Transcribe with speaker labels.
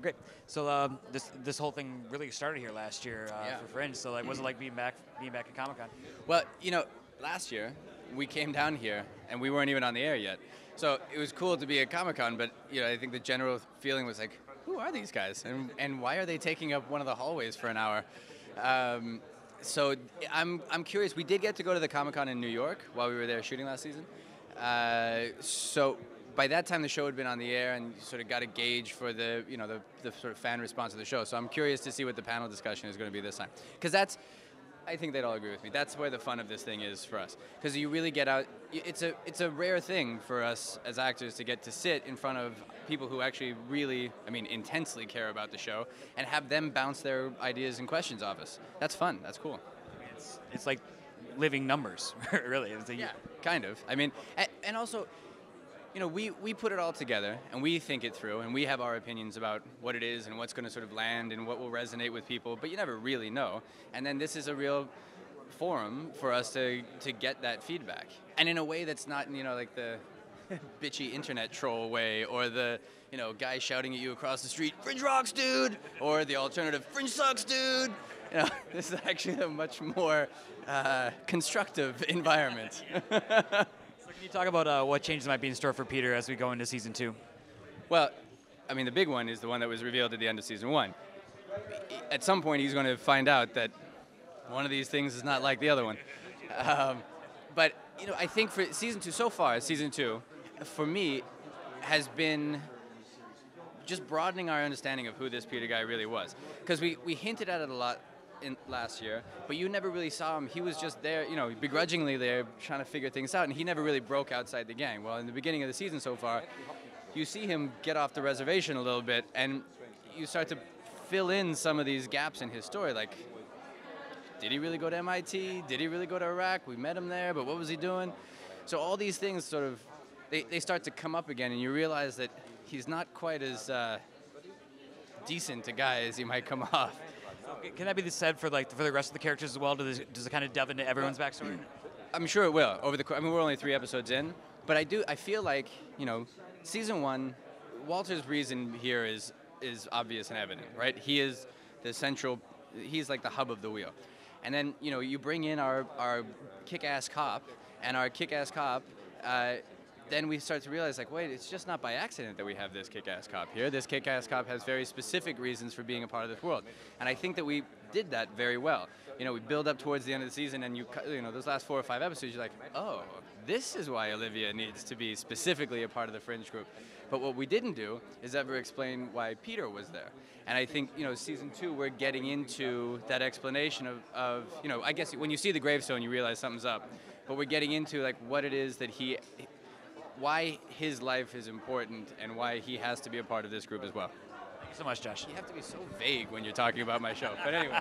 Speaker 1: Great. So this whole thing really started here last year
Speaker 2: Yeah.
Speaker 1: for Fringe. So like, what's it like being back at Comic Con?
Speaker 2: Well, last year we came down here and we weren't even on the air yet. So it was cool to be at Comic-Con, but I think the general feeling was like, who are these guys? And why are they taking up one of the hallways for an hour? So I'm curious. We did get to go to the Comic-Con in New York while we were there shooting last season. So by that time the show had been on the air and you sort of got a gauge for the sort of fan response to the show. So I'm curious to see what the panel discussion is going to be this time. Because I think they'd all agree with me. That's where the fun of this thing is for us. Because you really get out. It's a rare thing for us as actors to get to sit in front of people who actually really, intensely care about the show and have them bounce their ideas and questions off us. That's fun. That's cool.
Speaker 1: It's like living numbers, really.
Speaker 2: Yeah, kind of. And also, we put it all together and we think it through and we have our opinions about what it is and what's going to sort of land and what will resonate with people, but you never really know. And then this is a real forum for us to get that feedback. And in a way that's not, like the bitchy internet troll way or the, guy shouting at you across the street, "Fringe rocks, dude!" or the alternative, "Fringe sucks, dude!" This is actually a much more constructive environment.
Speaker 1: Can you talk about what changes might be in store for Peter as we go into season 2?
Speaker 2: Well, the big one is the one that was revealed at the end of season 1. At some point, he's going to find out that one of these things is not like the other one. But, I think for season 2, so far, season 2, for me, has been just broadening our understanding of who this Peter guy really was. Because we hinted at it a lot last year, but you never really saw him. He was just there, begrudgingly there, trying to figure things out, and he never really broke outside the gang. Well, in the beginning of the season so far, you see him get off the reservation a little bit, and you start to fill in some of these gaps in his story, like, did he really go to MIT? Did he really go to Iraq? We met him there, but what was he doing? So all these things sort of, they start to come up again, and you realize that he's not quite as decent a guy as he might come off.
Speaker 1: Can that be said for the rest of the characters as well? Does it kind of delve into everyone's backstory?
Speaker 2: I'm sure it will. We're only 3 episodes in, but I feel like, season 1, Walter's reason here is obvious and evident, right? He is he's like the hub of the wheel. And then, you bring in our kick-ass cop, and our kick-ass cop, then we start to realize, like, wait, it's just not by accident that we have this kick-ass cop here. This kick-ass cop has very specific reasons for being a part of this world. And I think that we did that very well. We build up towards the end of the season, and those last 4 or 5 episodes, you're like, oh, this is why Olivia needs to be specifically a part of the Fringe group. But what we didn't do is ever explain why Peter was there. And I think, season 2, we're getting into that explanation of I guess when you see the gravestone, you realize something's up. But we're getting into, like, what it is that why his life is important and why he has to be a part of this group as well.
Speaker 1: Thank you so much, Josh.
Speaker 2: You have to be so vague when you're talking about my show. But anyway.